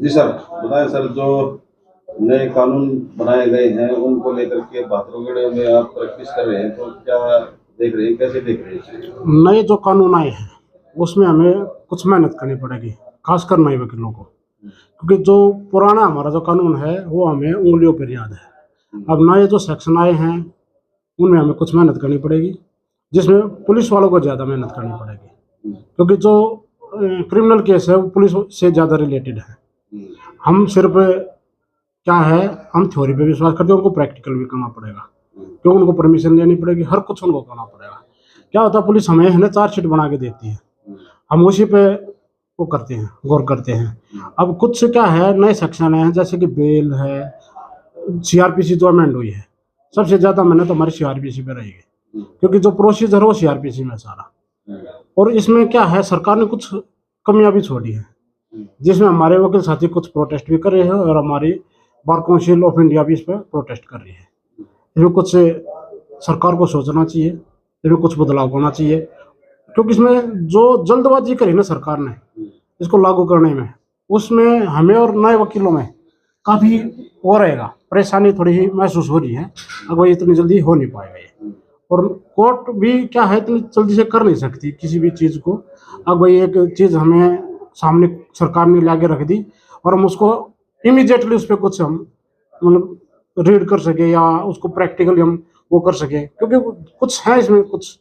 जी sir, बताएँ sir जो नए कानून बनाए गए हैं उनको लेकर के बाथरूगढ़ में आप प्रैक्टिस कर रहे हैं, तो क्या देख रहे हैं, कैसे देख रहे हैं इस चीज़ को? नए जो कानून आए हैं उसमें हमें कुछ मेहनत करनी पड़ेगी, खासकर नए वकीलों को, हुँ, क्योंकि जो पुराना हमारा जो कानून है वो हमें उंगलियों पर याद है। हुँ, अब नए जो सेक्शन आए हैं उनमें हमें कुछ मेहनत करनी पड़ेगी, जिसमें पुलिस वालों को ज़्यादा मेहनत करनी पड़ेगी, हुँ, क्योंकि जो क्रिमिनल केस है वो पुलिस से ज़्यादा रिलेटेड है। हुँ, हम सिर्फ क्या है, हम थ्योरी पे विश्वास करते हैं, उनको प्रैक्टिकल भी करना पड़ेगा, हुँ, क्योंकि उनको परमिशन लेनी पड़ेगी, हर कुछ उनको करना पड़ेगा। क्या होता है, पुलिस हमें है ना चार्जशीट बना के देती है, हुँ, हम उसी पे वो करते हैं, गौर करते हैं। हुँ, अब कुछ क्या है, नए सेक्शन हैं जैसे कि बेल है, सीआरपीसी जो अमेंड हुई है, सबसे ज़्यादा मेहनत हमारी सीआरपीसी पे रहेगी, हुँ, क्योंकि जो प्रोसीजर है वो सीआरपीसी में है सारा। हुँ, और इसमें क्या है, सरकार ने कुछ कमियां भी छोड़ी हैं, हुँ, जिसमें हमारे वकील साथी कुछ प्रोटेस्ट भी कर रहे हैं और हमारी बार काउंसिल ऑफ इंडिया भी इस पर प्रोटेस्ट कर रही है। इसमें कुछ सरकार को सोचना चाहिए, इसमें कुछ बदलाव होना चाहिए, क्योंकि इसमें जो जल्दबाजी करी ना सरकार ने हुँ, इसको लागू करने में, उसमें हमें और नए वकीलों में काफ़ी वो रहेगा, परेशानी थोड़ी ही महसूस हो रही है। अब वो इतनी जल्दी हो नहीं पाएगा ये। हुँ, और कोर्ट भी क्या है, इतनी जल्दी से कर नहीं सकती किसी भी चीज़ को। अब वही एक चीज़ हमें सामने सरकार ने ला के रख दी और हम उसको इमीडिएटली उस पे कुछ हम मतलब रीड कर सके या उसको प्रैक्टिकली हम वो कर सके, क्योंकि कुछ है इसमें, कुछ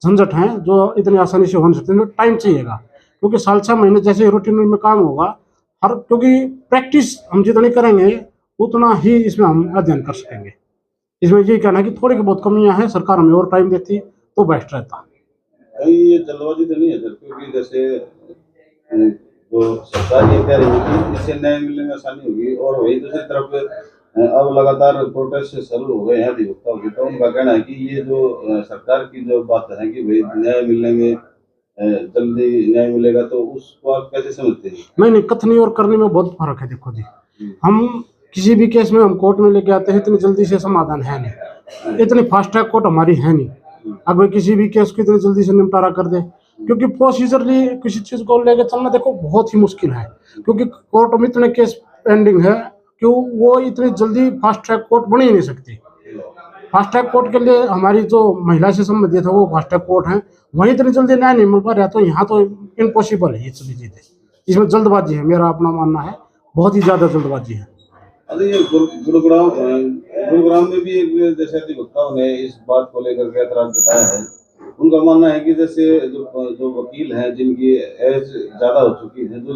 झंझट हैं जो इतनी आसानी से हो नहीं सकते, इसमें टाइम चाहिएगा, क्योंकि साल 6 महीने जैसे रूटीन में काम होगा, हर क्योंकि प्रैक्टिस हम जितनी करेंगे उतना ही इसमें हम अध्ययन कर सकेंगे। इसमें यही कहना है कि थोड़ी की बहुत कमियां हैं, सरकार हमें और टाइम देती तो बेस्ट रहता। कहीं ये जल्दबाज़ी तो नहीं है सर? क्योंकि जैसे तो सरकार ये कह रही है कि इससे न्याय मिलने में आसानी होगी और वहीं दूसरी तरफ अब लगातार प्रोटेस्ट शुरू हो गए हैं अधिवक्ताओं के, तो उनका कहना है कि ये जो सरकार की जो बात है कि भई न्याय मिलने में जल्दी न्याय मिलेगा, तो उसको आप कैसे समझते हैं? नहीं नहीं, कथनी और करनी में बहुत फर्क है। देखो जी, हुँ, हम किसी भी केस में हम कोर्ट में लेके आते हैं, इतनी जल्दी से समाधान है नहीं, हुँ, इतनी फास्ट ट्रैक कोर्ट हमारी है नहीं। हुँ, अगर किसी भी केस को इतनी जल्दी से निपटारा कर दे, हुँ, क्योंकि प्रोसीजरली किसी चीज़ को लेके चलना देखो बहुत ही मुश्किल है, क्योंकि कोर्ट में इतने केस पेंडिंग है कि वो इतनी जल्दी फास्ट ट्रैक कोर्ट बन ही नहीं सकती। फास्ट ट्रैक कोर्ट के लिए हमारी जो महिला से संबंधित है वो फास्ट ट्रैक कोर्ट है, वहीं इतनी जल्दी न्याय नहीं मिल पा रहा, तो यहाँ तो इम्पॉसिबल है ये सभी चीज़ें। इसमें जल्दबाजी है, मेरा अपना मानना है, बहुत ही ज़्यादा जल्दबाजी है। अरे ये गुरुग्राम में भी एक जैसे अधिवक्ताओं ने इस बात को लेकर के ऐतराज़ जताया है। उनका मानना है कि जैसे जो जो वकील हैं जिनकी एज ज़्यादा हो चुकी है, तो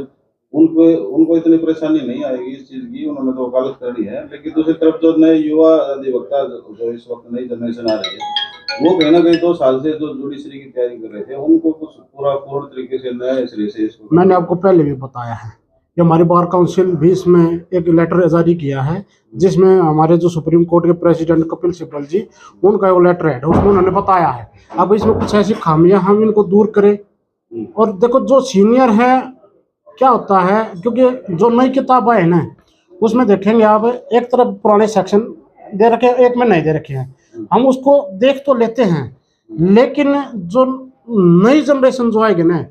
उनको उनको इतनी परेशानी नहीं आएगी इस चीज़ की, उन्होंने तो वकालत करनी है। लेकिन दूसरी तरफ जो नए युवा अधिवक्ता जो इस वक़्त नई जनरेशन आ रही है, वो कहीं न कहीं 2 साल से जो जुडिशरी की तैयारी कर रहे थे, उनको कुछ पूर्ण तरीके से नए सिरे से इसको मैंने करना आपको पहले भी बताया है कि हमारी बार काउंसिल भी इसमें एक लेटर जारी किया है, जिसमें हमारे जो सुप्रीम कोर्ट के प्रेसिडेंट कपिल सिब्बल जी, उनका वो लेटर है, उसमें उन्होंने बताया है। अब इसमें कुछ ऐसी खामियां हम इनको दूर करें। हुँ, और देखो जो सीनियर है, क्या होता है, क्योंकि जो नई किताब है ना उसमें देखेंगे आप, एक तरफ पुराने सेक्शन दे रखे हैं, एक में नहीं दे रखे हैं, हुँ, हम उसको देख तो लेते हैं, हुँ, लेकिन जो नई जनरेशन जो आएगी ना हुँ,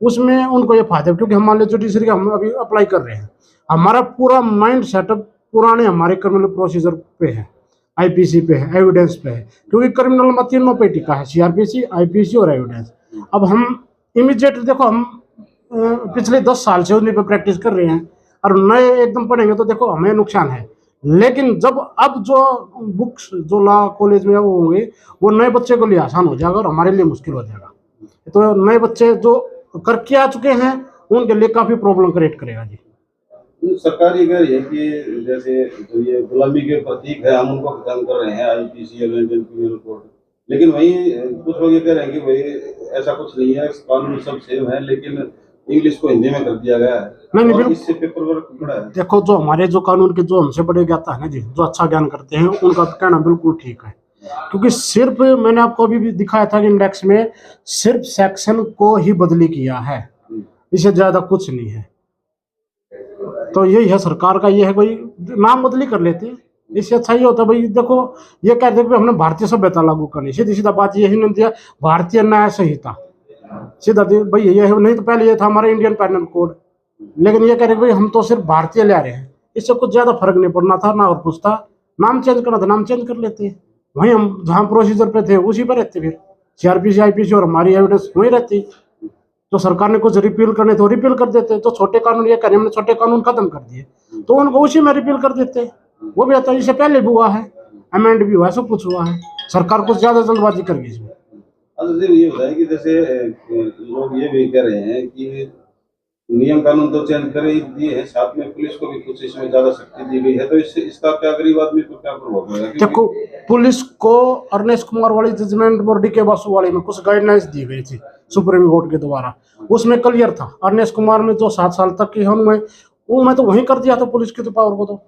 उसमें उनको ये फायदा है, क्योंकि हमारे जुडिशरी का हम अभी अप्लाई कर रहे हैं, हमारा पूरा माइंड सेटअप पुराने हमारे क्रिमिनल प्रोसीजर पे है, आईपीसी पे है, एविडेंस पे है, क्योंकि क्रिमिनल में तीनों पे टिका है, सीआरपीसी, आईपीसी और एविडेंस। हुँ, अब हम इमीडिएटली देखो, हम पिछले 10 साल से उन्हीं पे प्रैक्टिस कर रहे हैं, और नए एकदम पढ़ेंगे तो देखो हमें नुकसान है। लेकिन जब अब जो बुक्स जो लॉ कॉलेज में वो होंगे, वो नए बच्चे के लिए आसान हो जाएगा और हमारे लिए मुश्किल हो जाएगा। तो नए बच्चे जो करके आ चुके हैं उनके लिए काफ़ी प्रॉब्लम क्रिएट करेगा जी। तो सरकार ये कह रही है कि जैसे जो ये गुलामी के प्रतीक है, हम उनको खत्म कर रहे हैं, आईपीसी और इंडियन पीनल कोड। लेकिन वहीं कुछ लोग ये कह रहे हैं कि भई ऐसा कुछ नहीं है, कानून सब सेम है, लेकिन इंग्लिश को हिंदी में कर दिया गया नहीं है नहीं, और बिल्कुल। इससे पेपर वर्क बढ़ा है। देखो जो हमारे जो कानून के जो हमसे बड़े ज्ञाता है ना जी, जो अच्छा ज्ञान करते हैं, उनका कहना बिल्कुल ठीक है, क्योंकि सिर्फ मैंने आपको अभी भी दिखाया था कि इंडेक्स में सिर्फ सेक्शन को ही बदली किया है, हुँ, इससे ज़्यादा कुछ नहीं है। तो यही है सरकार का, ये है कोई नाम बदली कर लेते हैं, इससे अच्छा ये होता है भाई। देखो ये कहते हैं कि हमने भारतीय सभ्यता लागू करनी, सीधी सीधा बात यही नहीं दिया, भारतीय न्याय संहिता, सीधा भाई ये है, नहीं तो पहले ये था हमारा इंडियन पैनल कोड, लेकिन ये कह रहे कि भाई हम तो सिर्फ भारतीय ले आ रहे हैं, इससे कुछ ज्यादा फर्क नहीं पड़ना था ना और कुछ था। नाम चेंज करना था नाम चेंज कर लेते, वहीं हम जहाँ प्रोसीजर पे थे उसी पर रहते, फिर सीआरपीसी आईपीसी और हमारी एविडेंस वहीं रहती। तो सरकार ने कुछ रिपील करने तो रिपील कर देते, तो छोटे कानून ये करें हमने छोटे कानून खत्म कर दिए तो उनको उसी में रिपील कर देते। वो भी आता है, इससे पहले भी हुआ है, अमेंड भी हुआ है, सब कुछ हुआ है। सरकार कुछ ज्यादा जल्दबाजी कर गई इसमें। अच्छा जी, ये बताएं कि जैसे लोग ये भी कह रहे हैं कि नियम कानून तो चेंज कर ही दिए हैं, साथ में पुलिस को भी कुछ इसमें ज्यादा शक्ति दी गई है, तो इससे इसका क्या गरीब आदमी पर क्या प्रभाव पड़ेगा? देखो, पुलिस को अर्नेस्ट कुमार वाली जजमेंट और डीके बासु वाली में कुछ गाइडलाइंस दी गई थी सुप्रीम कोर्ट के द्वारा, उसमें क्लियर था। अर्नेस्ट कुमार में जो 7 साल तक की है उनमें वो मैं तो वहीं कर दिया था पुलिस की तो पावर को। तो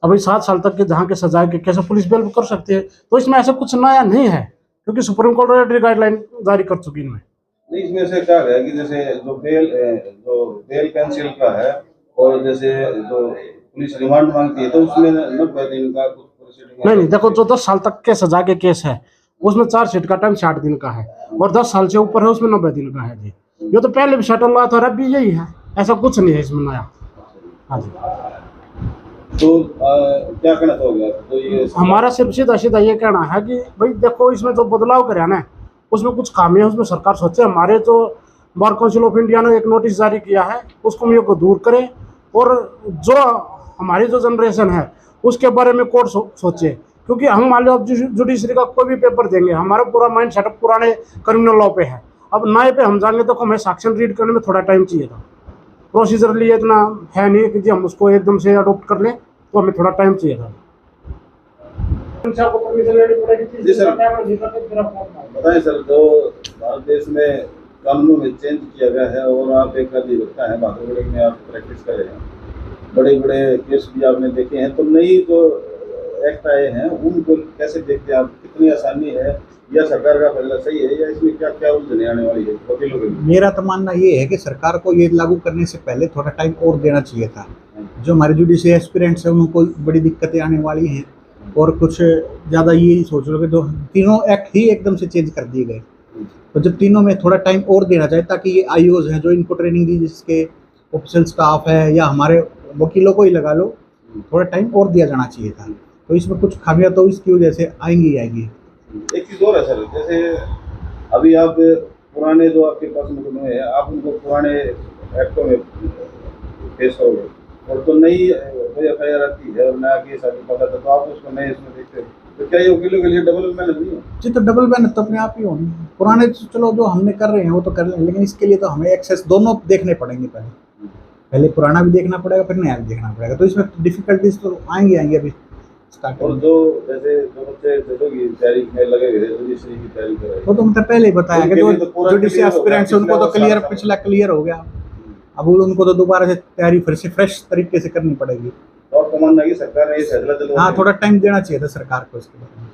अभी 7 साल तक के जहाँ के सजाए के कैसे पुलिस बेल कर सकती है, तो इसमें ऐसा कुछ नया नहीं है क्योंकि सुप्रीम कोर्ट ऑलरेडी गाइडलाइन जारी कर चुकी है। नहीं, इसमें से क्या है कि जैसे जो बेल कैंसिल का है और जैसे जो पुलिस रिमांड मांगती है तो उसमें 90 दिन का कुछ प्रोसीडिंग नहीं, देखो, जो 10 साल तक के सजा के केस है उसमें चार्जशीट का टाइम 60 दिन का है और 10 साल से ऊपर है उसमें 90 दिन का है जी। ये तो पहले भी शटल रहा था और अब भी यही है, ऐसा कुछ नहीं है इसमें नया। हाँ जी, तो क्या कहना चाहोगे आप? तो ये हमारा सिर्फ सीधा सीधा ये कहना है कि भाई देखो, इसमें जो बदलाव करे ना उसमें कुछ खामियां उसमें सरकार सोचे। हमारे जो बार काउंसिल ऑफ इंडिया ने एक नोटिस जारी किया है उस कमियों को दूर करे और जो हमारी जो जनरेशन है उसके बारे में कोर्ट सोचे, क्योंकि हम मान लो अब जुडिशरी का कोई भी पेपर देंगे हमारा पूरा माइंड सेटअप पुराने क्रिमिनल लॉ पे है, अब नए पे हम जाएंगे तो हमें सेक्शन रीड करने में थोड़ा टाइम चाहिए था। प्रोसीजरली इतना है नहीं कि जी हम उसको एकदम से अडोप्ट कर लें, तो हमें थोड़ा टाइम चाहिए था। जी सर, बताएं सर, जो भारत देश में कानूनों में चेंज किया गया है और आप एक अधिवक्ता हैं, भागलपुर में आप प्रैक्टिस कर रहे हैं, बड़े बड़े केस भी आपने देखे हैं, तो नई जो एक्ट आए हैं उनको कैसे देखते हैं आप? कितनी आसानी है या सरकार का फैसला सही है या इसमें क्या क्या उलझने आने वाली है वकीलों के लिए? मेरा तो मानना ये है कि सरकार को ये लागू करने से पहले थोड़ा टाइम और देना चाहिए था। जो हमारे जुडिशियल एस्पिरेंट्स हैं उनको बड़ी दिक्कतें आने वाली हैं और कुछ ज़्यादा ये सोच लो कि जो तीनों एक्ट ही एकदम से चेंज कर दिए गए, तो जब तीनों में थोड़ा टाइम और देना चाहिए ताकि ये आईओज हैं जो इनको ट्रेनिंग दी, जिसके ऑफिशियल स्टाफ है या हमारे वकीलों को ही लगा लो, थोड़ा टाइम और दिया जाना चाहिए था। तो इसमें कुछ खामियां तो इसकी वजह से आएंगी। एक चीज़ और है सर, जैसे अभी आप पुराने जो आपके पास मुकदमे हैं आप उनको पुराने एक्टों में पेश करोगे और तो नई कोई एफआईआर आती है और नया केस आपको पता था तो आप उसको नए इसमें देखते हो, तो क्या ये वकीलों के लिए डबल मेहनत नहीं है? जी, तो डबल मेहनत तो अपने आप ही होनी है। पुराने तो चलो जो हमने कर रहे हैं वो तो कर रहे हैं, लेकिन इसके लिए तो हमें एक्सेस दोनों देखने पड़ेंगे। पहले पुराना भी देखना पड़ेगा फिर नया भी देखना पड़ेगा, तो इसमें डिफिकल्टीज तो आएंगे अभी स्टार्ट। और जो जैसे जो बच्चे जजों की तैयारी में लगे हुए हैं, जुडिशरी की तैयारी कर रहे हैं, वो तो मतलब पहले ही बताया कि जो जुडिशियल एस्पिरेंट्स उनको तो क्लियर पिछला क्लियर हो गया, अब उनको तो दोबारा से तैयारी फिर से फ्रेश तरीके से करनी पड़ेगी। और कमांड है कि सरकार ने ये फैसला चलो, हाँ, थोड़ा टाइम देना चाहिए था सरकार को इसके बारे में।